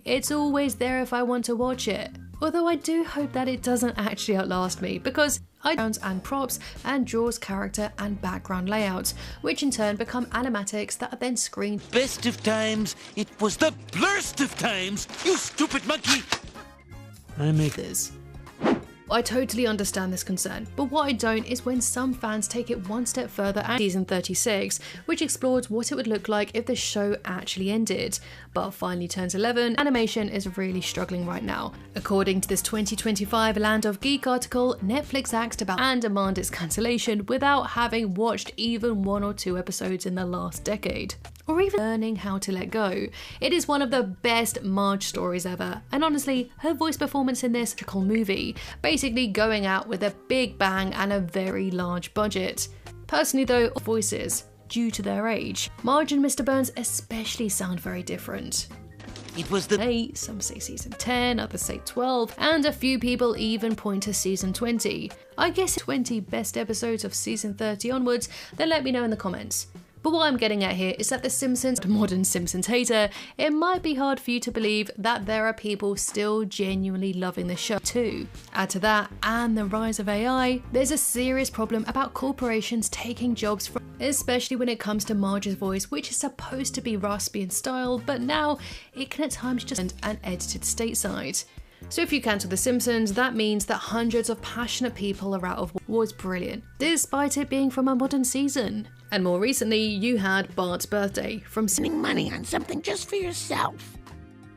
It's always there if I want to watch it. Although I do hope that it doesn't actually outlast me, because and props and draws character and background layouts, which in turn become animatics that are then screened. Best of times, it was the blurst of times, you stupid monkey! I make this. I totally understand this concern, but what I don't is when some fans take it one step further and season 36, which explores what it would look like if the show actually ended, but finally turns 11. Animation is really struggling right now. According to this 2025 Land of Geek article, Netflix asked about and demand its cancellation without having watched even 1 or 2 episodes in the last decade, or even learning how to let go. It is one of the best Marge stories ever, and honestly, her voice performance in this movie, basically going out with a big bang and a very large budget. Personally though, voices, due to their age, Marge and Mr. Burns especially sound very different. It was the 8, some say season 10, others say 12, and a few people even point to season 20. I guess 20 best episodes of season 30 onwards, then let me know in the comments. But what I'm getting at here is that The Simpsons, modern Simpsons hater, it might be hard for you to believe that there are people still genuinely loving the show too. Add to that, and the rise of AI, there's a serious problem about corporations taking jobs from, especially when it comes to Marge's voice, which is supposed to be raspy in style, but now it can at times just and edited stateside. So if you cancel The Simpsons, that means that hundreds of passionate people are out of what was brilliant, despite it being from a modern season. And more recently, you had Bart's Birthday from spending money on something just for yourself.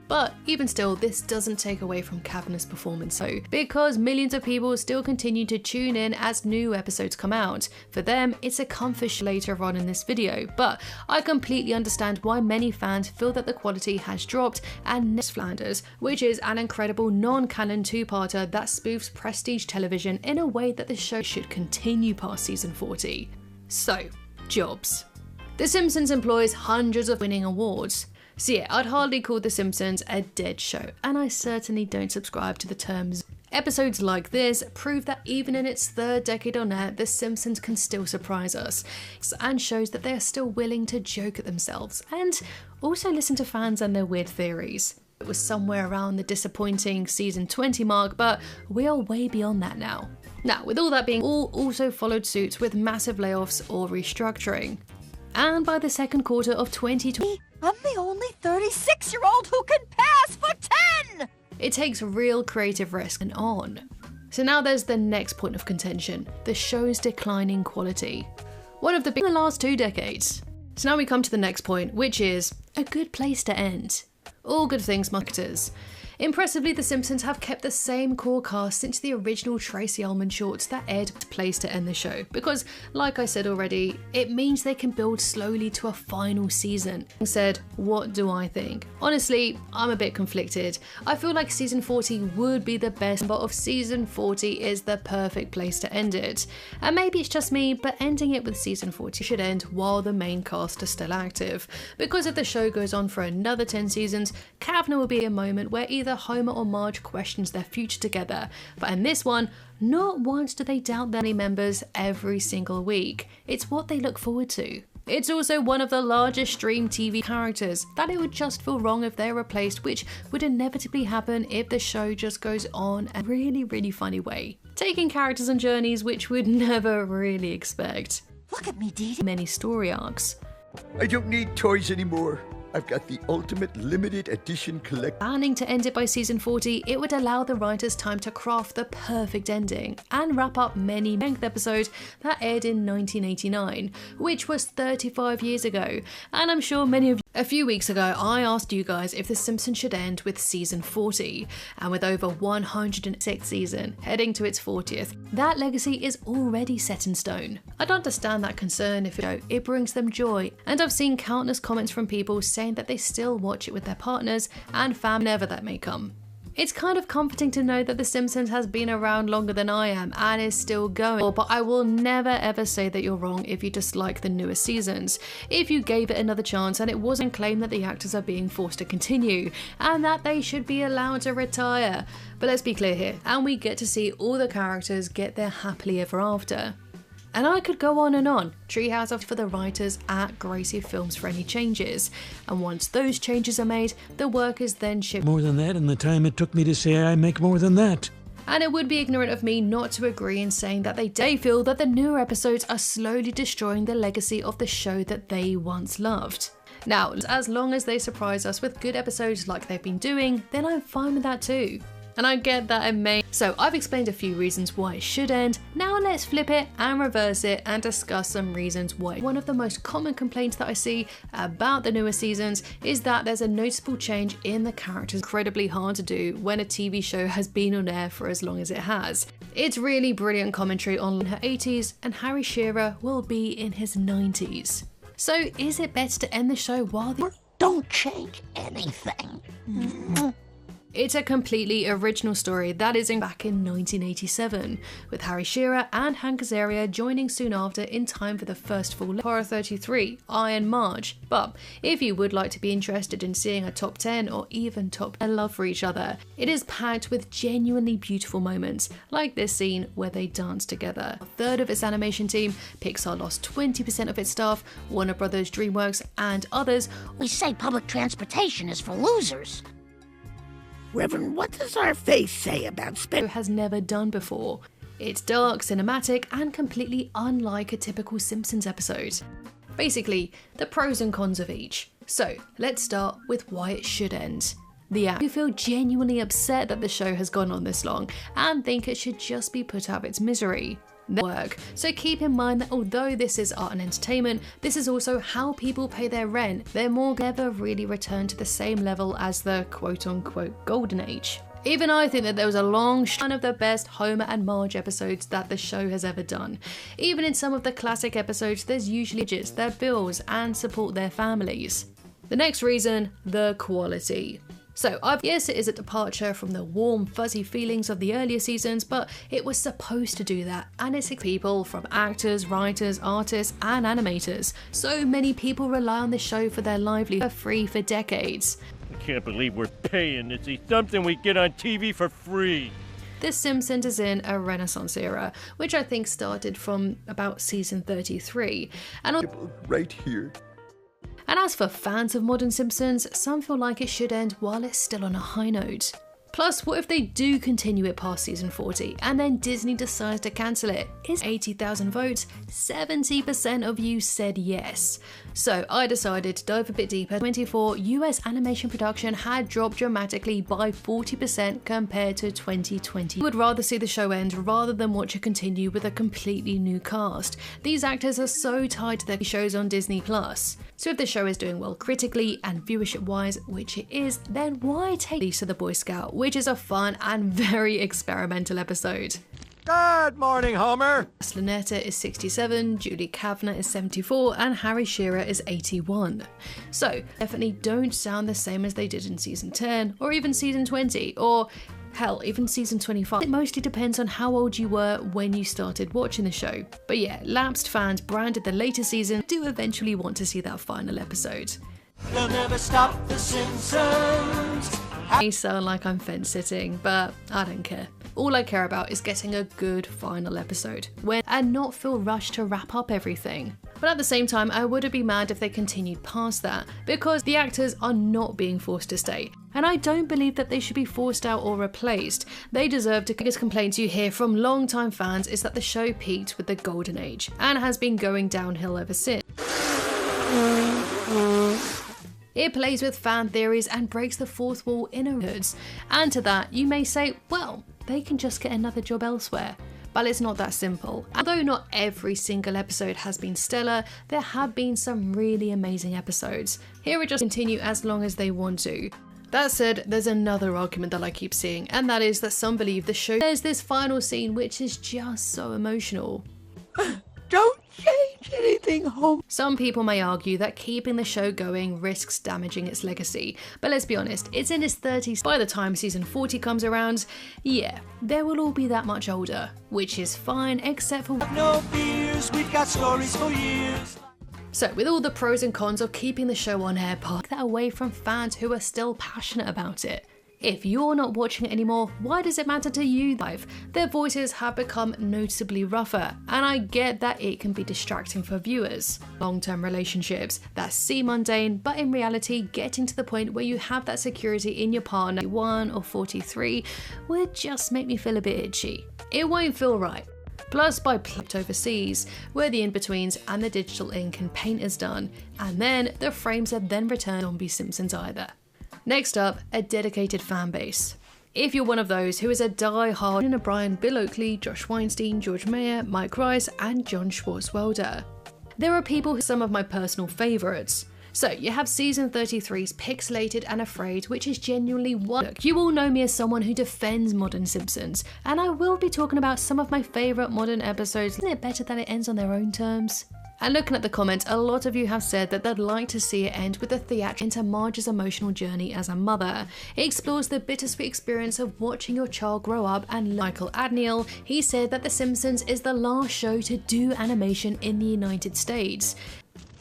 But even still, this doesn't take away from Kavanagh's performance, so because millions of people still continue to tune in as new episodes come out. For them, it's a comfort later on in this video, but I completely understand why many fans feel that the quality has dropped. And Flanders, which is an incredible non-canon 2-parter that spoofs prestige television in a way that the show should continue past season 40. So, jobs. The Simpsons employs hundreds of winning awards. So yeah, I'd hardly call The Simpsons a dead show, and I certainly don't subscribe to the terms. Episodes like this prove that even in its 3rd decade on air, The Simpsons can still surprise us, and shows that they are still willing to joke at themselves, and also listen to fans and their weird theories. It was somewhere around the disappointing season 20 mark, but we are way beyond that now. Now, with all that being, all also followed suit with massive layoffs or restructuring. And by the second quarter of 2020, I'm the only 36-year-old who can pass for 10! It takes real creative risk and on. So now there's the next point of contention, the show's declining quality. One of the big in the last 2 decades. So now we come to the next point, which is a good place to end. All good things, marketers. Impressively, The Simpsons have kept the same core cast since the original Tracy Ullman shorts that aired place to end the show, because, like I said already, it means they can build slowly to a final season. Said, what do I think? Honestly, I'm a bit conflicted. I feel like season 40 would be the best, but of season 40 is the perfect place to end it. And maybe it's just me, but ending it with season 40 should end while the main cast is still active, because if the show goes on for another 10 seasons, Kavanaugh will be a moment where either Homer or Marge questions their future together, but in this one, not once do they doubt their members every single week. It's what they look forward to. It's also one of the largest streamed TV characters that it would just feel wrong if they're replaced, which would inevitably happen if the show just goes on a really funny way, taking characters on journeys which we'd never really expect. Look at me, Dee Dee. Many story arcs. I don't need toys anymore. I've got the ultimate limited edition collection. Planning to end it by season 40, it would allow the writers time to craft the perfect ending and wrap up many length episodes that aired in 1989, which was 35 years ago. And I'm sure many of you, a few weeks ago, I asked you guys if The Simpsons should end with season 40, and with over 106th season heading to its 40th, that legacy is already set in stone. I'd understand that concern if it brings them joy, and I've seen countless comments from people saying that they still watch it with their partners and family whenever that may come. It's kind of comforting to know that The Simpsons has been around longer than I am and is still going, but I will never ever say that you're wrong if you dislike the newest seasons. If you gave it another chance and it wasn't claimed that the actors are being forced to continue and that they should be allowed to retire. But let's be clear here, and we get to see all the characters get their happily ever after. And I could go on and on. Treehouse for the writers at Gracie Films for any changes. And once those changes are made, the work is then shipped. More than that in the time it took me to say I make more than that. And it would be ignorant of me not to agree in saying that they feel that the newer episodes are slowly destroying the legacy of the show that they once loved. Now, as long as they surprise us with good episodes like they've been doing, then I'm fine with that too. And I get that it may. So I've explained a few reasons why it should end. Now let's flip it and reverse it and discuss some reasons why. One of the most common complaints that I see about the newer seasons is that there's a noticeable change in the characters. Incredibly hard to do when a TV show has been on air for as long as it has. It's really brilliant commentary on her 80s, and Harry Shearer will be in his 90s. So is it better to end the show while the Don't change anything. It's a completely original story that is back in 1987, with Harry Shearer and Hank Azaria joining soon after in time for the first full Horror 33, Iron March. But if you would like to be interested in seeing a top 10 or even top 10 love for each other, it is packed with genuinely beautiful moments, like this scene where they dance together. A third of its animation team, Pixar lost 20% of its staff, Warner Brothers, DreamWorks and others. We say public transportation is for losers. Reverend, what does our face say about has never done before. It's dark, cinematic, and completely unlike a typical Simpsons episode. Basically, the pros and cons of each. So, let's start with why it should end. The actors who feel genuinely upset that the show has gone on this long and think it should just be put out of its misery. Work. So keep in mind that although this is art and entertainment, this is also how people pay their rent. Their mortgage never really returned to the same level as the quote-unquote golden age. Even I think that there was a long one of the best Homer and Marge episodes that the show has ever done. Even in some of the classic episodes, there's usually just their bills and support their families. The next reason, the quality. So, yes, it is a departure from the warm, fuzzy feelings of the earlier seasons, but it was supposed to do that, and it's people from actors, writers, artists, and animators. So many people rely on the show for their livelihood for free for decades. I can't believe we're paying to see something we get on TV for free. The Simpsons is in a renaissance era, which I think started from about season 33. And right here. And as for fans of modern Simpsons, some feel like it should end while it's still on a high note. Plus, what if they do continue it past season 40 and then Disney decides to cancel it? Is 80,000 votes, 70% of you said yes. So I decided to dive a bit deeper. 24, US animation production had dropped dramatically by 40% compared to 2020. I would rather see the show end rather than watch it continue with a completely new cast. These actors are so tied to their shows on Disney+. So if the show is doing well critically and viewership wise, which it is, then why take these to the Boy Scout, which is a fun and very experimental episode. Good morning, Homer! Lynetta is 67, Julie Kavner is 74, and Harry Shearer is 81. So, definitely don't sound the same as they did in season 10, or even season 20, or hell, even season 25. It mostly depends on how old you were when you started watching the show. But yeah, lapsed fans branded the later season do eventually want to see that final episode. They'll never stop the Simpsons. I may sound like I'm fence sitting, but I don't care. All I care about is getting a good final episode and not feel rushed to wrap up everything. But at the same time, I wouldn't be mad if they continued past that, because the actors are not being forced to stay. And I don't believe that they should be forced out or replaced. They deserve to. The biggest complaints you hear from long-time fans is that the show peaked with the golden age and has been going downhill ever since. It plays with fan theories and breaks the fourth wall in a words. And to that, you may say, well, they can just get another job elsewhere. But it's not that simple. Although not every single episode has been stellar, there have been some really amazing episodes. Here we just continue as long as they want to. That said, there's another argument that I keep seeing, and that is that some believe the show there's this final scene which is just so emotional. Don't change anything, Homer. Some people may argue that keeping the show going risks damaging its legacy, but let's be honest, it's in its 30s. By the time season 40 comes around, yeah, they will all be that much older, which is fine except for No fears, we've got stories for years. So with all the pros and cons of keeping the show on air, park that away from fans who are still passionate about it. If you're not watching it anymore, why does it matter to you? Their voices have become noticeably rougher, and I get that it can be distracting for viewers. Long-term relationships that seem mundane, but in reality getting to the point where you have that security in your partner, 1 or 43, would just make me feel a bit itchy. It won't feel right. Plus by plucked overseas, where the in-betweens and the digital ink and paint is done, and then the frames are then returned on Simpsons either. Next up, a dedicated fan base. If you're one of those who is a die-hard in O'Brien, Bill Oakley, Josh Weinstein, George Mayer, Mike Rice, and John Schwartzwelder, there are people who are some of my personal favourites. So you have season 33's Pixelated and Afraid, which is genuinely one. Look, you all know me as someone who defends modern Simpsons, and I will be talking about some of my favourite modern episodes. Isn't it better that it ends on their own terms? And looking at the comments, a lot of you have said that they'd like to see it end with a theatrical into Marge's emotional journey as a mother. It explores the bittersweet experience of watching your child grow up, and Michael Adniel, he said that The Simpsons is the last show to do animation in the United States.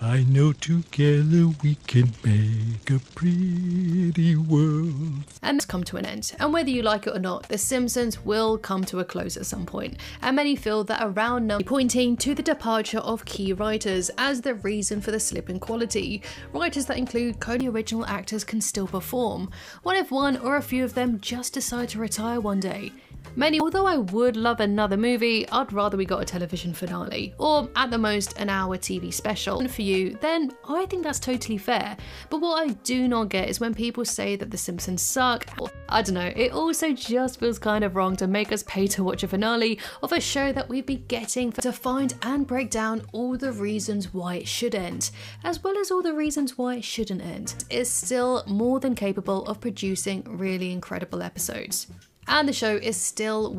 I know together we can make a pretty world. And it's come to an end, and whether you like it or not, The Simpsons will come to a close at some point, and many feel that around number pointing to the departure of key writers as the reason for the slip in quality. Writers that include Cody original actors can still perform. What if one or a few of them just decide to retire one day? Although I would love another movie, I'd rather we got a television finale, or at the most an hour TV special. And for you, then I think that's totally fair. But what I do not get is when people say that The Simpsons suck. I don't know, it also just feels kind of wrong to make us pay to watch a finale of a show that we'd be getting to find and break down all the reasons why it should end, as well as all the reasons why it shouldn't end. It is still more than capable of producing really incredible episodes. And the show is still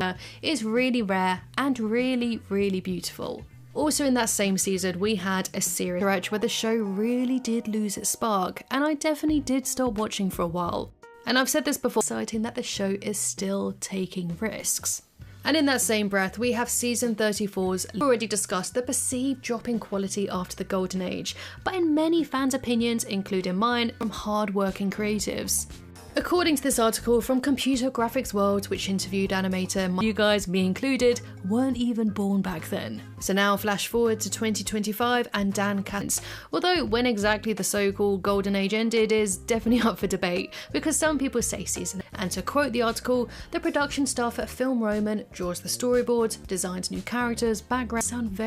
really rare and really beautiful. Also in that same season, we had a series stretch where the show really did lose its spark, and I definitely did stop watching for a while. And I've said this before, citing that the show is still taking risks. And in that same breath, we have season 34's already discussed the perceived drop in quality after the golden age, but in many fans' opinions, including mine, from hard-working creatives. According to this article from Computer Graphics World, which interviewed animator, you guys, me included, weren't even born back then. So now flash forward to 2025 and Dan Katz. Although when exactly the so-called golden age ended is definitely up for debate, because some people say season. And to quote the article, the production staff at Film Roman draws the storyboards, designs new characters, backgrounds sound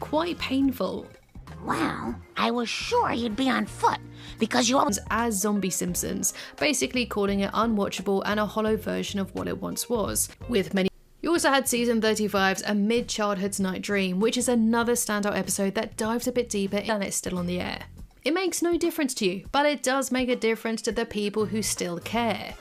quite painful. Well, I was sure you'd be on foot, because you always as Zombie Simpsons, basically calling it unwatchable and a hollow version of what it once was, with many. You also had season 35's A Mid-Childhood's Night Dream, which is another standout episode that dives a bit deeper and it's still on the air. It makes no difference to you, but it does make a difference to the people who still care.